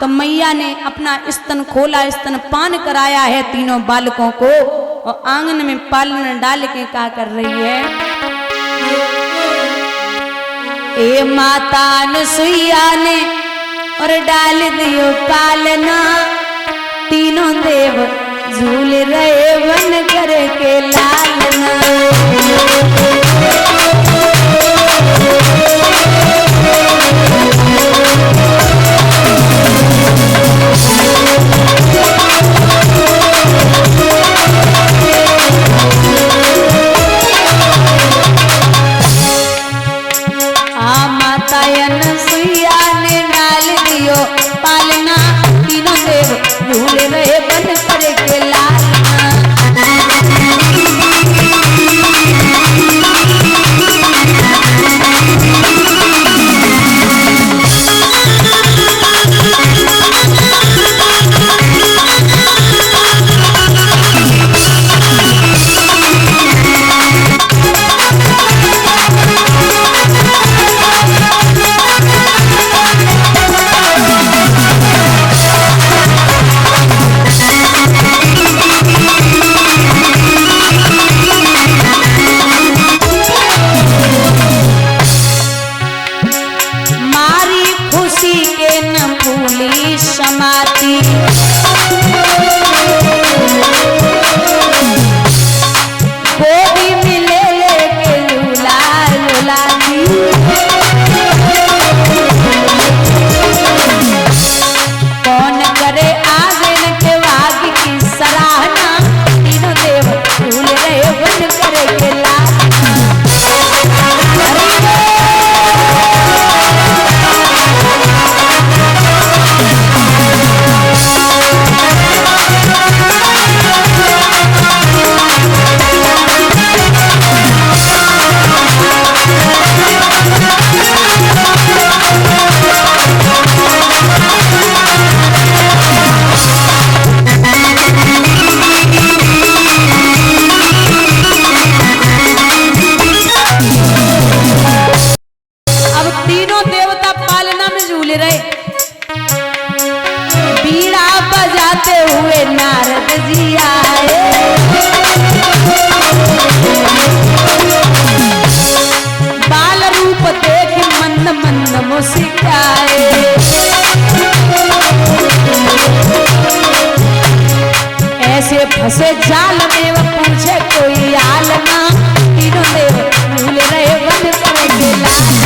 तो मैया ने अपना स्तन खोला, स्तन पान कराया है तीनों बालकों को, और आंगन में पालन डाल के क्या कर रही है? ए माता अनुसुईया ने और डाल दियो पालना, तीनों देव झूल रहे वन करके लालना। माता अनुसुईया ने डाल दियो पालना, तीनों देव झूल रहे बन करके लालना। ऐसे फंसे जाल में वो पूछे कोई आलना, तीनों देव झूल रहे वन करके लालना।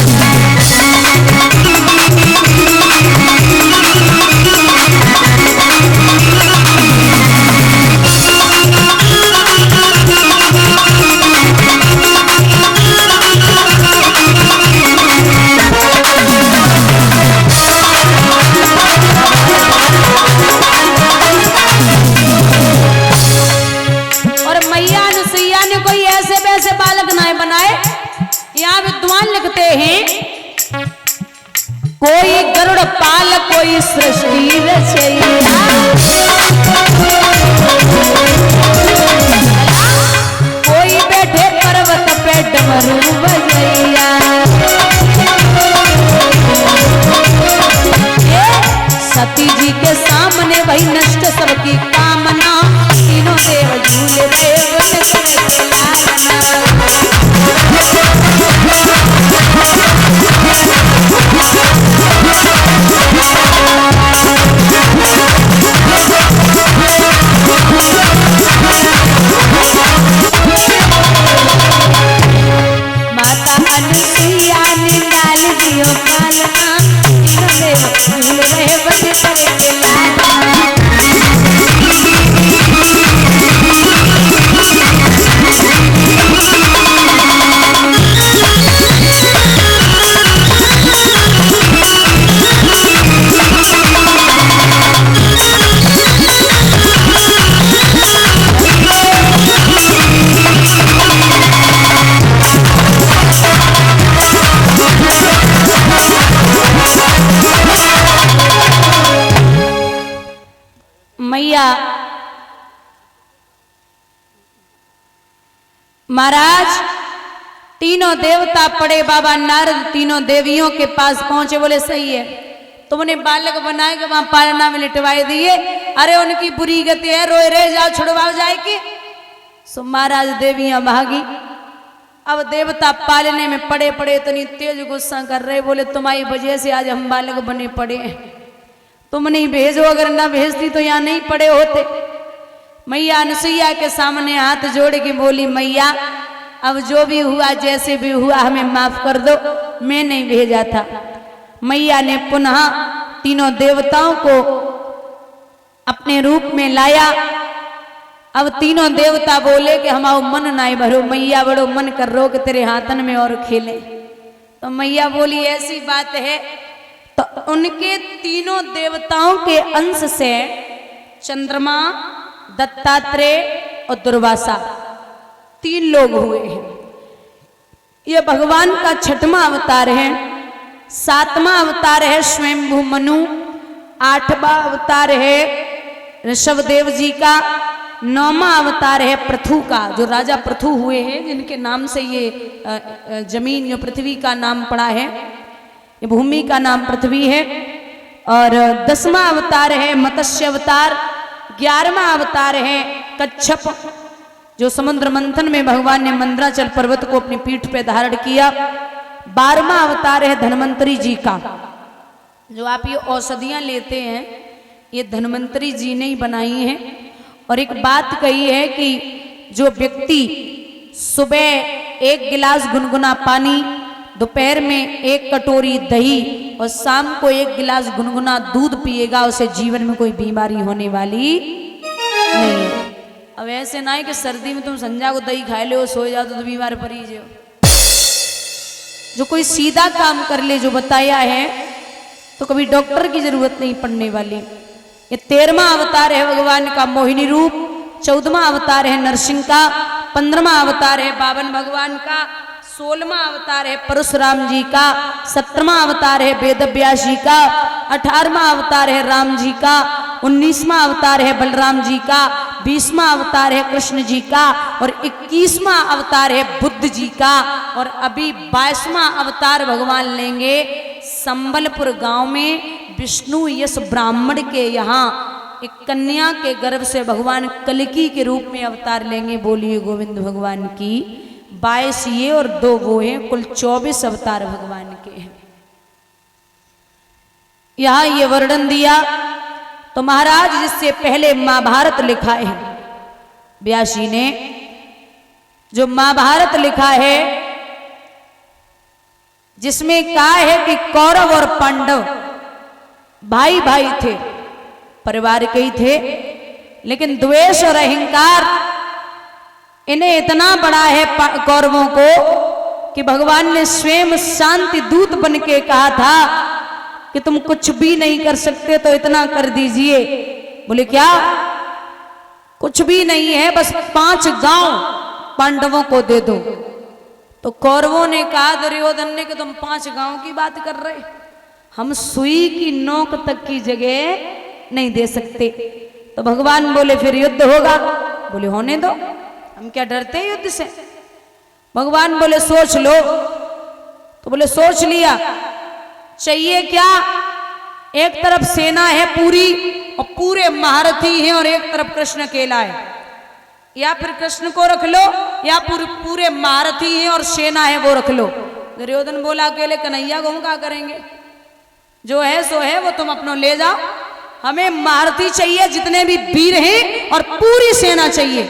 कोई गरुड़ पाल कोई सृष्टि रचैया, कोई बैठे पर्वत पे डमरू बजैया। सती जी के सामने वही नष्ट सबकी कामना, तीनों देव झूले देव करके लालना। माता अनुसुईया ने डाल दियो पालना, तीनों देव झूल रहे वन करके लालना। मैया महाराज तीनों देवता पड़े, बाबा नारद तीनों देवियों के पास पहुंचे, बोले सही है तुमने बालक बनाए के वहां पालना में लिटवाए दिए। अरे उनकी बुरी गति है, रोए रहे जाओ छुड़वाओ जाए कि। सो महाराज देवियां भागी। अब देवता पालने में पड़े पड़े इतनी तेज गुस्सा कर रहे, बोले तुम्हारी वजह से आज हम बालक बने पड़े हैं, तुम नहीं भेजो, अगर ना भेजती तो यहाँ नहीं पड़े होते। मैया अनसुईया के सामने हाथ जोड़ के बोली, मैया अब जो भी हुआ जैसे भी हुआ हमें माफ कर दो, मैं नहीं भेजा था। मैया ने पुनः तीनों देवताओं को अपने रूप में लाया। अब तीनों देवता बोले कि हमारो मन नाई भरो, मैया बड़ो मन कर रो कि तेरे हाथन में और खेले। तो मैया बोली ऐसी बात है। तो उनके तीनों देवताओं के अंश से चंद्रमा, दत्तात्रेय और दुर्वासा 3 लोग हुए हैं। ये भगवान का 6वां अवतार है। 7वां अवतार है स्वयंभू मनु। 8वां अवतार है ऋषभदेव जी का। 9वां अवतार है पृथु का, जो राजा पृथु हुए हैं, जिनके नाम से ये जमीन जो पृथ्वी का नाम पड़ा है, ये भूमि का नाम पृथ्वी है। और 10वां अवतार है मत्स्य अवतार। 11वां अवतार है कच्छप, जो समुद्र मंथन में भगवान ने मंदराचल पर्वत को अपनी पीठ पे धारण किया। 12वां अवतार है धन्वंतरी जी का। जो आप ये औषधियां लेते हैं ये धन्वंतरी जी ने ही बनाई हैं। और एक बात कही है कि जो व्यक्ति सुबह 1 गिलास गुनगुना पानी, दोपहर में 1 कटोरी दही और शाम को 1 गिलास गुनगुना दूध पिएगा, उसे जीवन में कोई बीमारी होने वाली नहीं है। अब ऐसे ना है कि सर्दी में तुम संजा को दही खाए लो, सो जाओ तो बीमार पड़ी जाओ। जो कोई सीधा काम कर ले, जो बताया है, तो कभी डॉक्टर की जरूरत नहीं पड़ने वाली। ये 13वां अवतार है भगवान का मोहिनी रूप। 14वां अवतार है नरसिंह का। 15वां अवतार है बावन भगवान का। 16वां अवतार है परशुराम जी का। 17वां अवतार है वेदव्यास जी का। 18वां अवतार है राम जी का। 19वां अवतार है बलराम जी का। 20वां अवतार है कृष्ण जी का। और 21वां अवतार है बुद्ध जी का। और अभी 22वां अवतार भगवान लेंगे संबलपुर गांव में विष्णु यश ब्राह्मण के यहाँ एक कन्या के गर्भ से भगवान कल्कि के रूप में अवतार लेंगे। बोलिए गोविंद भगवान की। 22 ये और 2 वो हैं, कुल 24 अवतार भगवान के हैं। यहाँ ये वर्णन दिया। तो महाराज जिससे पहले महाभारत लिखा है व्यास जी ने, जो महाभारत लिखा है जिसमें कहा है कि कौरव और पांडव भाई भाई थे, परिवार के ही थे, लेकिन द्वेष और अहंकार इन्हें इतना बड़ा है कौरवों को कि भगवान ने स्वयं शांति दूत बन के कहा था कि तुम कुछ भी नहीं कर सकते तो इतना कर दीजिए। बोले क्या? कुछ भी नहीं है, बस 5 गांव पांडवों को दे दो। तो कौरवों ने कहा दुर्योधन ने कि तुम 5 गांव की बात कर रहे, हम सुई की नोक तक की जगह नहीं दे सकते। तो भगवान बोले फिर युद्ध होगा। बोले होने दो, हम क्या डरते हैं युद्ध से। भगवान बोले सोच लो। तो बोले सोच लिया। चाहिए क्या? एक तरफ सेना है पूरी और पूरे महारथी हैं, और एक तरफ कृष्ण अकेला है। या फिर कृष्ण को रख लो, या पूरे महारथी हैं और सेना है वो रख लो। दुर्योधन बोला अकेले कन्हैया को हम क्या करेंगे, जो है सो है, वो तुम अपनों ले जाओ। हमें महारथी चाहिए जितने भी वीर हैं और पूरी सेना चाहिए।